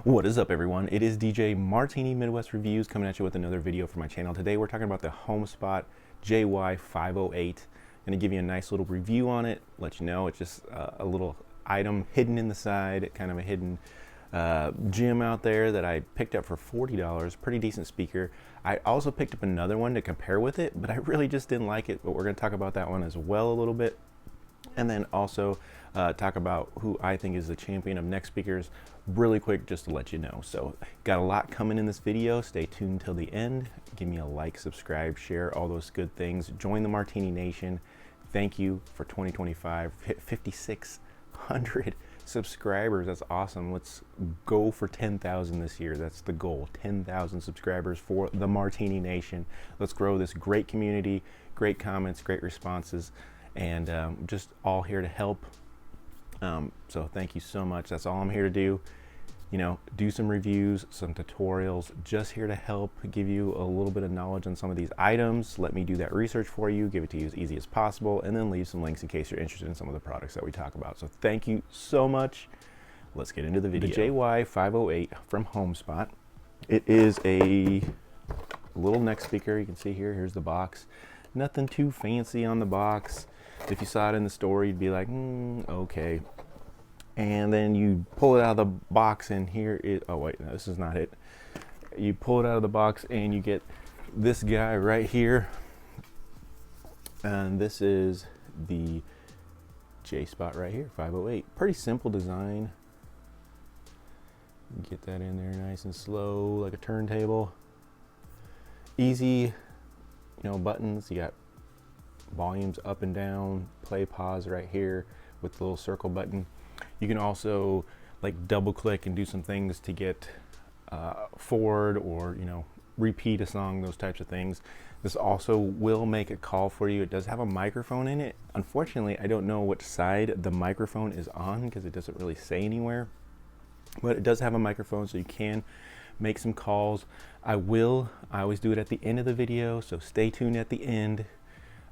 What is up, everyone? It is DJ Martini Midwest Reviews coming at you with another video for my channel. Today we're talking about the Homespot JY508. I'm going to give you a nice little review on it, let you know it's just a little item hidden in the side, kind of a hidden gem out there that I picked up for $40. Pretty decent speaker. I also picked up another one to compare with it, but I really just didn't like it, but we're going to talk about that one as well a little bit. And then also talk about who I think is the champion of neck speakers really quick, just to let you know. So got a lot coming in this video. Stay tuned till the end. Give me a like, subscribe, share, all those good things. Join the Martini Nation. Thank you for 2025. Hit 5,600 subscribers. That's awesome. Let's go for 10,000 this year. That's the goal. 10,000 subscribers for the Martini Nation. Let's grow this great community, great comments, great responses, and just all here to help. So thank you so much. That's all I'm here to do. You know, do some reviews, some tutorials, just here to help give you a little bit of knowledge on some of these items. Let me do that research for you, give it to you as easy as possible, and then leave some links in case you're interested in some of the products that we talk about. So thank you so much. Let's get into the video. The JY508 from Homespot. It is a little neck speaker. You can see here, here's the box. Nothing too fancy on the box. If you saw it in the store, you'd be like, okay. And then you pull it out of the box, and here it, oh wait, no, this is not it. You pull it out of the box and you get this guy right here. And this is the J spot right here, 508. Pretty simple design. Get that in there nice and slow, like a turntable. Easy, you know, buttons. You got volumes up and down, play, pause right here with the little circle button. You can also like double click and do some things to get forward or, you know, repeat a song, those types of things. This also will make a call for you. It does have a microphone in it. Unfortunately, I don't know which side the microphone is on because it doesn't really say anywhere, but it does have a microphone, so you can make some calls. I always do it at the end of the video, so stay tuned at the end.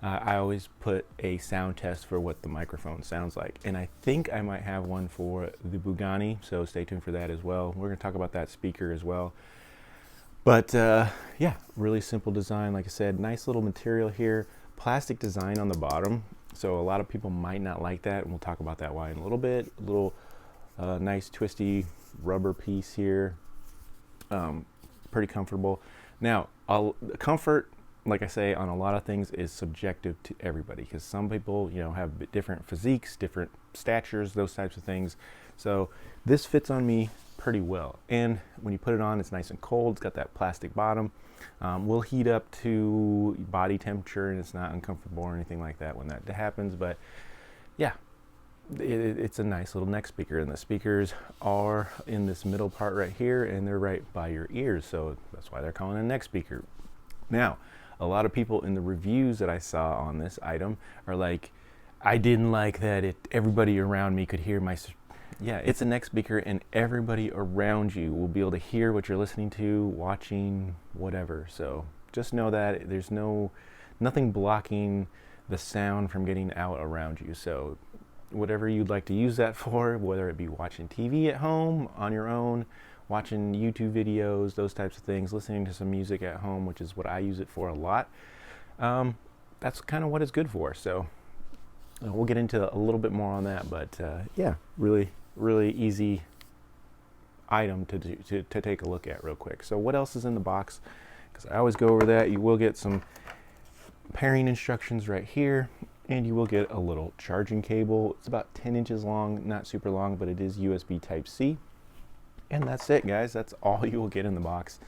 I always put a sound test for what the microphone sounds like, and I think I might have one for the BUGANI, so stay tuned for that as well. We're going to talk about that speaker as well. But yeah, really simple design. Like I said, nice little material here, plastic design on the bottom, so a lot of people might not like that, and we'll talk about that why in a little bit. A little nice twisty rubber piece here, pretty comfortable. Now, comfort, like I say, on a lot of things is subjective to everybody, because some people, you know, have different physiques, different statures, those types of things. So this fits on me pretty well, and when you put it on, it's nice and cold. It's got that plastic bottom. Will heat up to body temperature, and it's not uncomfortable or anything like that when that happens. But yeah, it's a nice little neck speaker, and the speakers are in this middle part right here, and they're right by your ears, so that's why they're calling it a neck speaker. Now, a lot of people in the reviews that I saw on this item are like, I didn't like that everybody around me could hear my... Yeah, it's a neck speaker, and everybody around you will be able to hear what you're listening to, watching, whatever. So just know that there's nothing blocking the sound from getting out around you. So whatever you'd like to use that for, whether it be watching TV at home, on your own, watching YouTube videos, those types of things, listening to some music at home, which is what I use it for a lot. That's kind of what it's good for. So we'll get into a little bit more on that, but yeah, really easy item to take a look at real quick. So what else is in the box? Because I always go over that. You will get some pairing instructions right here, and you will get a little charging cable. It's about 10 inches long, not super long, but it is USB Type-C. And that's it, guys. That's all you will get in the box.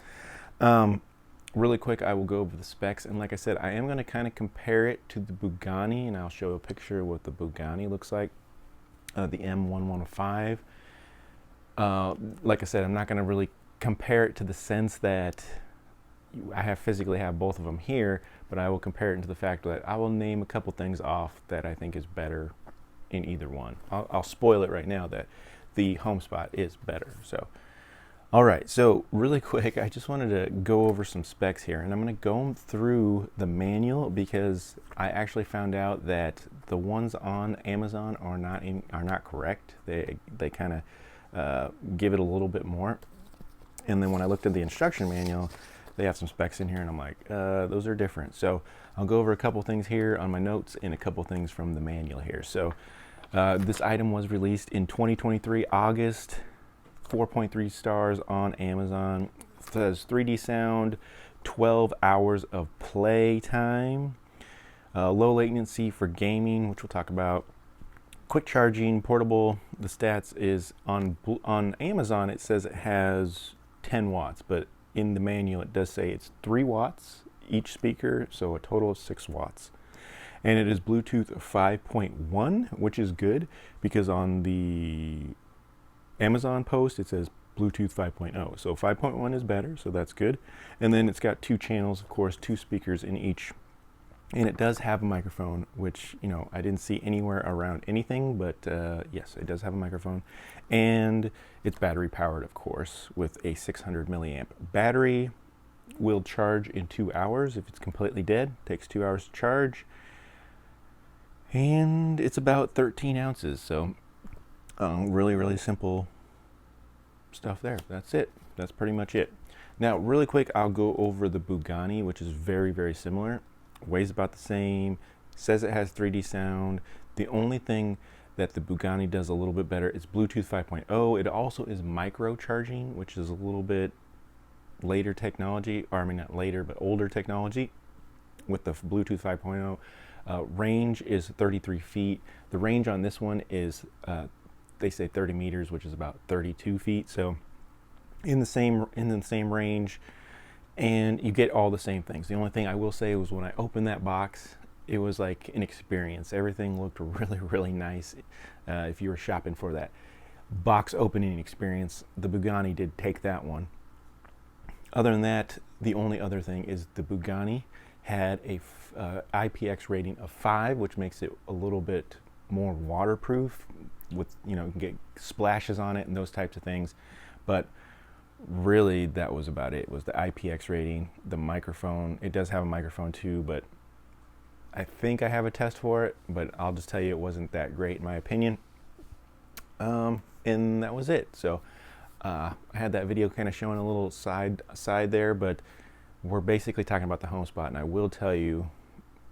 Really quick, I will go over the specs. And like I said, I am going to kind of compare it to the BUGANI, and I'll show a picture of what the BUGANI looks like, the M1105. Like I said, I'm not going to really compare it to the sense that I physically have both of them here, but I will compare it to the fact that I will name a couple things off that I think is better in either one. I'll spoil it right now that the Homespot is better. So all right, so really quick, I just wanted to go over some specs here, and I'm going to go through the manual because I actually found out that the ones on Amazon are not correct. They kind of give it a little bit more. And then when I looked at the instruction manual, they have some specs in here, and I'm like, those are different. So I'll go over a couple things here on my notes and a couple things from the manual here. So this item was released in 2023, August, 4.3 stars on Amazon. It says 3D sound, 12 hours of play time, low latency for gaming, which we'll talk about. Quick charging, portable. The stats is on Amazon, it says it has 10 watts, but in the manual it does say it's 3 watts each speaker, so a total of 6 watts. And it is Bluetooth 5.1, which is good because on the Amazon post it says Bluetooth 5.0. So 5.1 is better, so that's good. And then it's got 2 channels, of course, 2 speakers in each. And it does have a microphone, which, you know, I didn't see anywhere around anything, but yes, it does have a microphone. And it's battery powered, of course, with a 600 milliamp battery. Will charge in 2 hours if it's completely dead. Takes 2 hours to charge. And it's about 13 ounces, so really, really simple stuff there. That's it. That's pretty much it. Now, really quick, I'll go over the BUGANI, which is very, very similar. Weighs about the same, says it has 3D sound. The only thing that the BUGANI does a little bit better is Bluetooth 5.0. It also is micro charging, which is a little bit later technology, or I mean not later, but older technology with the Bluetooth 5.0. Range is 33 feet. The range on this one is, they say 30 meters, which is about 32 feet. So in the same range. And you get all the same things. The only thing I will say was when I opened that box, it was like an experience. Everything looked really, really nice. If you were shopping for that box opening experience, the BUGANI did take that one. Other than that, the only other thing is the BUGANI had a IPX rating of 5, which makes it a little bit more waterproof. With, you know, you can get splashes on it and those types of things, but really that was about it. Was the IPX rating, the microphone. It does have a microphone too, but I think I have a test for it, but I'll just tell you it wasn't that great in my opinion. And that was it. So I had that video kind of showing a little side there, but we're basically talking about the Homespot, and I will tell you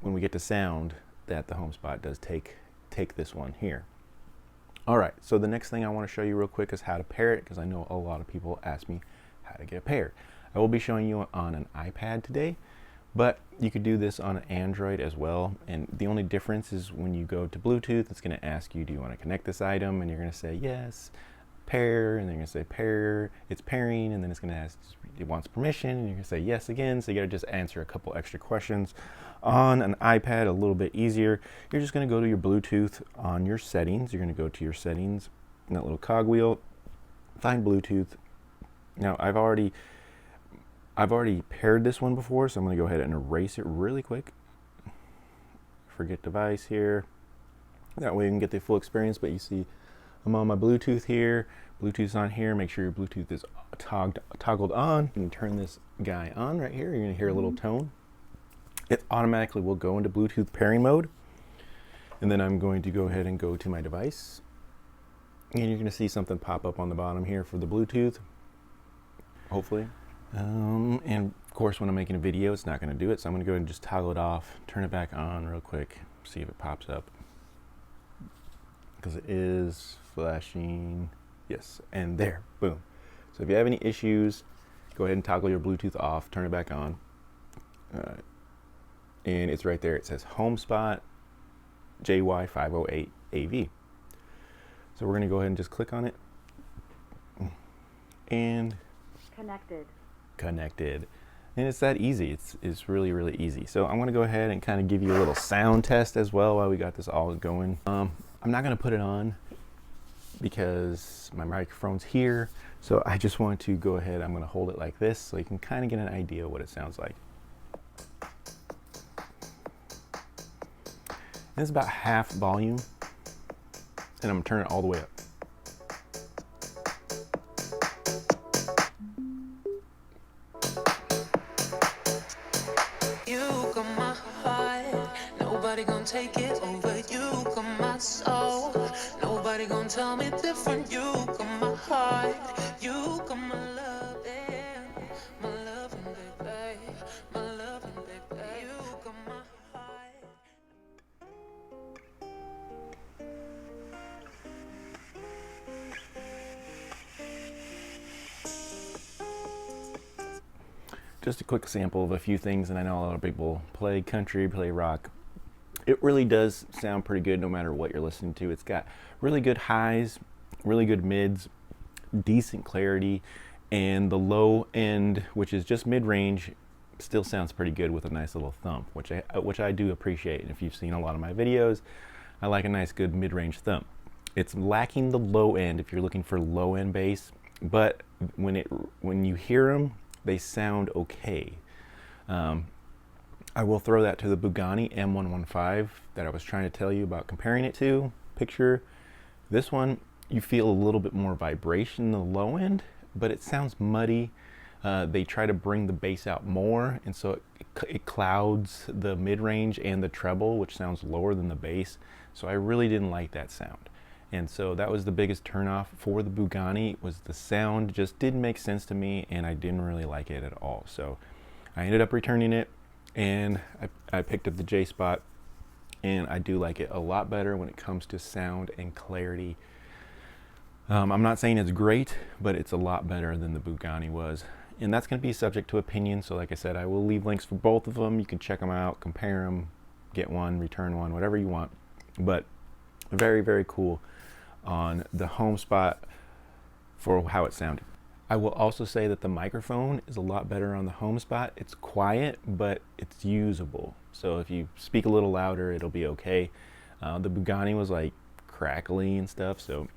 when we get to sound that the Homespot does take this one here. All right, so the next thing I want to show you real quick is how to pair it, because I know a lot of people ask me how to get a pair. I will be showing you on an iPad today, but you could do this on an Android as well. And the only difference is when you go to Bluetooth, it's going to ask you, do you want to connect this item? And you're going to say yes, pair, and then you're going to say pair, it's pairing, and then it's going to ask, it wants permission, and you're going to say yes again. So you got to just answer a couple extra questions. On an iPad, a little bit easier. You're just going to go to your Bluetooth on your settings. You're going to go to your settings, in that little cogwheel, find Bluetooth. Now I've already paired this one before, so I'm going to go ahead and erase it really quick. Forget device here. That way you can get the full experience, but you see I'm on my Bluetooth here. Bluetooth's on here. Make sure your Bluetooth is toggled on. You can turn this guy on right here. You're going to hear a little tone. It automatically will go into Bluetooth pairing mode. And then I'm going to go ahead and go to my device. And you're going to see something pop up on the bottom here for the Bluetooth, hopefully. And of course, when I'm making a video, it's not going to do it. So I'm going to go ahead and just toggle it off, turn it back on real quick, see if it pops up. Because it is flashing. Yes, and there, boom. So if you have any issues, go ahead and toggle your Bluetooth off, turn it back on. And it's right there. It says Homespot JY508 AV. So we're going to go ahead and just click on it. And connected. And it's that easy. It's really, really easy. So I'm going to go ahead and kind of give you a little sound test as well while we got this all going. I'm not going to put it on because my microphone's here. So I just want to go ahead. I'm going to hold it like this so you can kind of get an idea of what it sounds like. It's about half volume, and I'm gonna turn it all the way up. You got my heart, nobody gonna take it over. You got my soul, nobody gonna tell me different. You got my heart, you got my love, and my loving, baby, my loving, baby. You got my heart. Just a quick sample of a few things, and I know a lot of people play country, play rock. It really does sound pretty good no matter what you're listening to. It's got really good highs, really good mids, decent clarity, and the low end, which is just mid-range, still sounds pretty good with a nice little thump, which I do appreciate. And if you've seen a lot of my videos, I like a nice good mid-range thump. It's lacking the low end if you're looking for low end bass, but when you hear them, they sound okay. I will throw that to the BUGANI M115 that I was trying to tell you about comparing it to. Picture this one, you feel a little bit more vibration in the low end, but it sounds muddy. They try to bring the bass out more, and so it clouds the mid-range and the treble, which sounds lower than the bass. So I really didn't like that sound. And so that was the biggest turnoff for the BUGANI, was the sound just didn't make sense to me, and I didn't really like it at all. So I ended up returning it, and I picked up the J Spot, and I do like it a lot better when it comes to sound and clarity. I'm not saying it's great, but it's a lot better than the BUGANI was. And that's going to be subject to opinion. So like I said, I will leave links for both of them. You can check them out, compare them, get one, return one, whatever you want. But very, very cool on the Homespot for how it sounded. I will also say that the microphone is a lot better on the Homespot. It's quiet, but it's usable. So if you speak a little louder, it'll be okay. The BUGANI was like crackly and stuff, so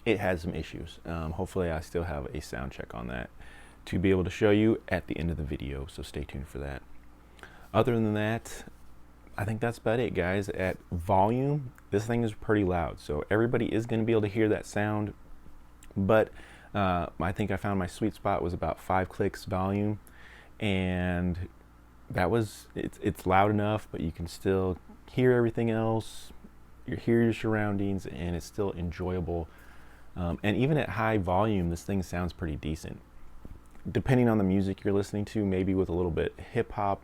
it had some issues. Hopefully I still have a sound check on that to be able to show you at the end of the video, so stay tuned for that. Other than that, I think that's about it, guys. At volume, this thing is pretty loud, so everybody is going to be able to hear that sound, but I think I found my sweet spot was about 5 clicks volume, and that was, it's loud enough, but you can still hear everything else, you hear your surroundings, and it's still enjoyable. And even at high volume, this thing sounds pretty decent. Depending on the music you're listening to, maybe with a little bit hip hop,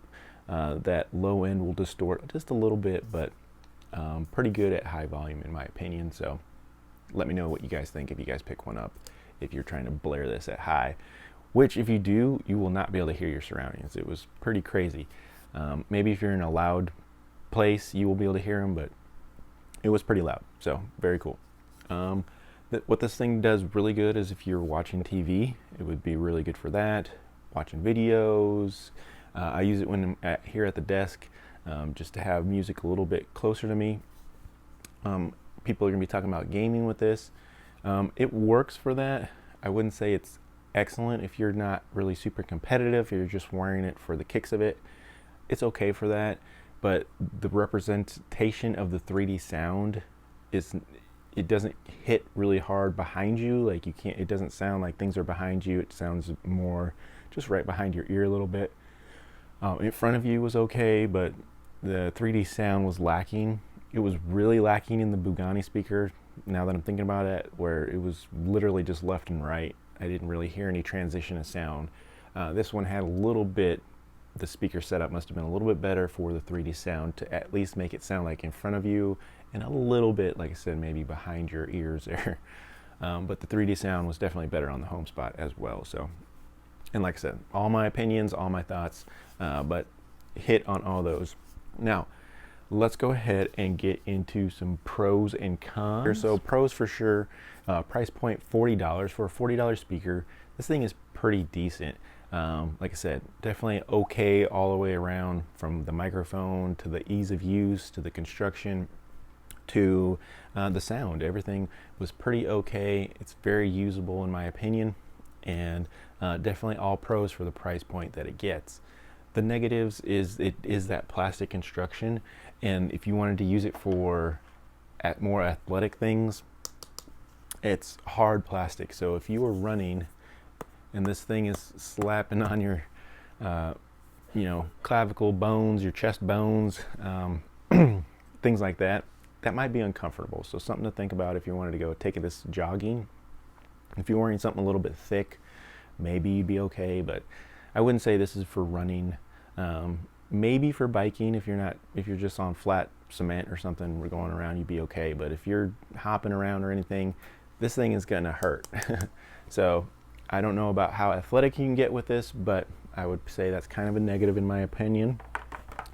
that low end will distort just a little bit, but pretty good at high volume in my opinion. So let me know what you guys think if you guys pick one up, if you're trying to blare this at high, which if you do, you will not be able to hear your surroundings. It was pretty crazy. Maybe if you're in a loud place, you will be able to hear them, but it was pretty loud. So very cool. What this thing does really good is if you're watching TV, it would be really good for that. Watching videos. I use it when I'm here at the desk, just to have music a little bit closer to me. People are going to be talking about gaming with this. It works for that. I wouldn't say it's excellent if you're not really super competitive, you're just wearing it for the kicks of it. It's okay for that, but the representation of the 3D sound is, it doesn't hit really hard behind you. Like you can't, it doesn't sound like things are behind you. It sounds more just right behind your ear a little bit. In front of you was okay, but the 3D sound was lacking. It was really lacking in the BUGANI speaker, now that I'm thinking about it, where it was literally just left and right. I didn't really hear any transition of sound. This one had a little bit, the speaker setup must have been a little bit better for the 3D sound to at least make it sound like in front of you, and a little bit, like I said, maybe behind your ears there. But the 3D sound was definitely better on the Homespot as well. So, and like I said, all my opinions, all my thoughts, but hit on all those. Now, let's go ahead and get into some pros and cons. So pros for sure, price point $40 for a $40 speaker. This thing is pretty decent. Like I said, definitely okay all the way around, from the microphone to the ease of use to the construction to the sound. Everything was pretty okay. It's very usable in my opinion, and definitely all pros for the price point that it gets. The negatives is it is that plastic construction, and if you wanted to use it for more athletic things, it's hard plastic. So if you were running and this thing is slapping on your clavicle bones, your chest bones, things like that, that might be uncomfortable. So something to think about if you wanted to go take this jogging. If you're wearing something a little bit thick, maybe you'd be okay, but I wouldn't say this is for running. Maybe for biking, if you're just on flat cement or something, we're going around, you'd be okay. But if you're hopping around or anything, this thing is gonna hurt. So I don't know about how athletic you can get with this, but I would say that's kind of a negative in my opinion.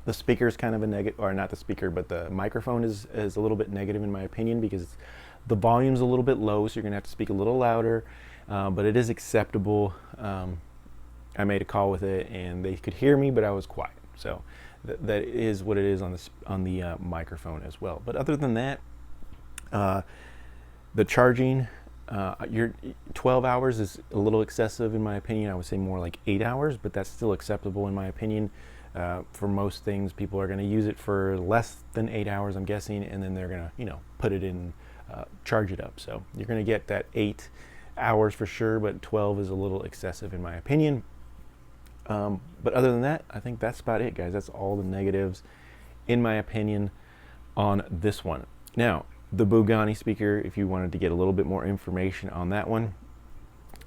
The speaker is kind of a negative, or not the speaker, but the microphone is a little bit negative in my opinion, because the volume's a little bit low, so you're gonna have to speak a little louder, but it is acceptable. I made a call with it and they could hear me, but I was quiet. So that is what it is on the microphone as well. But other than that, the charging, your 12 hours is a little excessive in my opinion. I would say more like 8 hours, but that's still acceptable in my opinion. For most things, people are going to use it for less than 8 hours, I'm guessing, and then they're going to, put it in, charge it up. So you're going to get that 8 hours for sure, but 12 is a little excessive in my opinion. But other than that, I think that's about it, guys. That's all the negatives, in my opinion, on this one. Now, the BUGANI speaker, if you wanted to get a little bit more information on that one,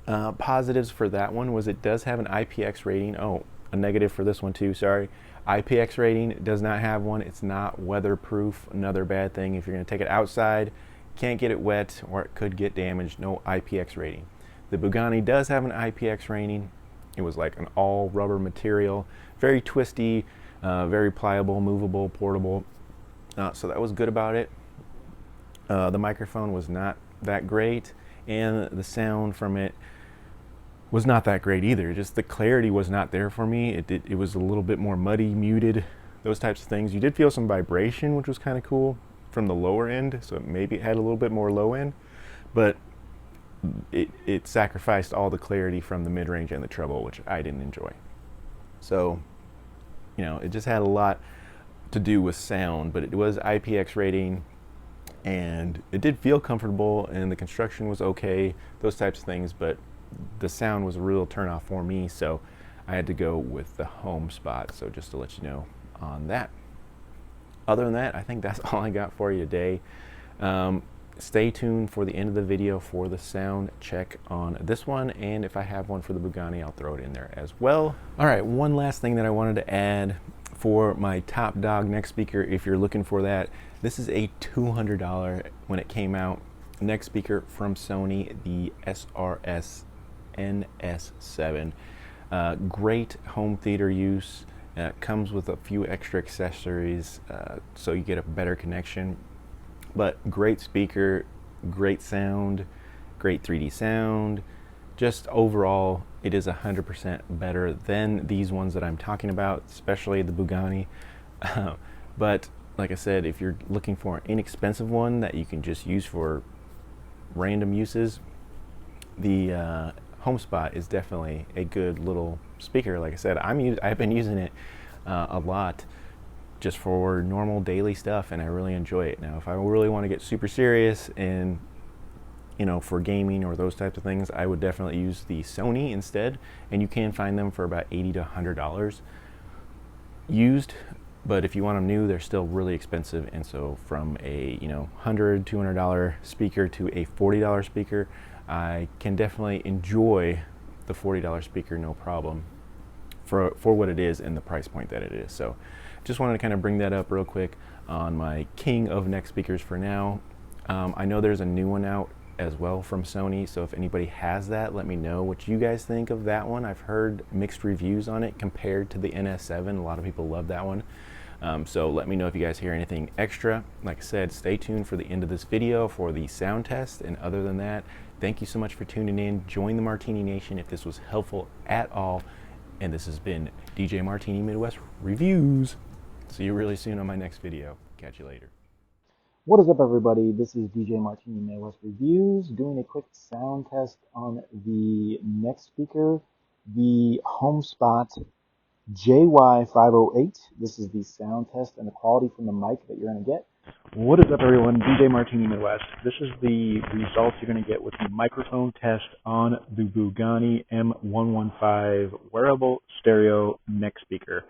positives for that one was it does have an IPX rating. Oh, a negative for this one too, sorry. IPX rating, it does not have one. It's not weatherproof. Another bad thing. If you're going to take it outside, can't get it wet or it could get damaged. No IPX rating. The BUGANI does have an IPX rating. It was like an all rubber material, very twisty, very pliable, movable, portable. So that was good about it. The microphone was not that great, and the sound from it was not that great either. Just the clarity was not there for me. It was a little bit more muddy, muted, those types of things. You did feel some vibration, which was kind of cool from the lower end, so maybe it had a little bit more low end, but it sacrificed all the clarity from the mid-range and the treble, which I didn't enjoy. So, it just had a lot to do with sound, but it was IPX rating, and it did feel comfortable, and the construction was okay, those types of things, but the sound was a real turnoff for me, so I had to go with the Homespot. So just to let you know on that. Other than that, I think that's all I got for you today. Stay tuned for the end of the video for the sound check on this one, and if I have one for the BUGANI, I'll throw it in there as well. All right, one last thing that I wanted to add for my top dog neck speaker, if you're looking for that, this is a $200 when it came out neck speaker from Sony, the SRS-NS7. Great home theater use. Comes with a few extra accessories, so you get a better connection. But great speaker, great sound, great 3D sound. Just overall, it is 100% better than these ones that I'm talking about, especially the BUGANI. But like I said, if you're looking for an inexpensive one that you can just use for random uses, the Homespot is definitely a good little speaker. Like I said, I've been using it a lot just for normal daily stuff, and I really enjoy it. Now, if I really want to get super serious and for gaming or those types of things, I would definitely use the Sony instead, and you can find them for about $80 to $100 used. But if you want them new, they're still really expensive. And so from a $100, $200 speaker to a $40 speaker, I can definitely enjoy the $40 speaker no problem for what it is and the price point that it is. So just wanted to kind of bring that up real quick on my king of neck speakers for now. I know there's a new one out as well from Sony, so if anybody has that, let me know what you guys think of that one. I've heard mixed reviews on it compared to the NS7. A lot of people love that one. So let me know if you guys hear anything extra. Like I said, stay tuned for the end of this video for the sound test, and other than that, thank you so much for tuning in. Join the Martini Nation if this was helpful at all, and this has been DJ Martini Midwest Reviews. See you really soon on my next video. Catch you later. What is up, everybody? This is DJ Martini Midwest Reviews, doing a quick sound test on the neck speaker, the Homespot JY508. This is the sound test and the quality from the mic that you're going to get. What is up, everyone? DJ Martini Midwest. This is the results you're going to get with the microphone test on the BUGANI M115 wearable stereo neck speaker.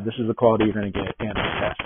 This is the quality you're going to get in the test.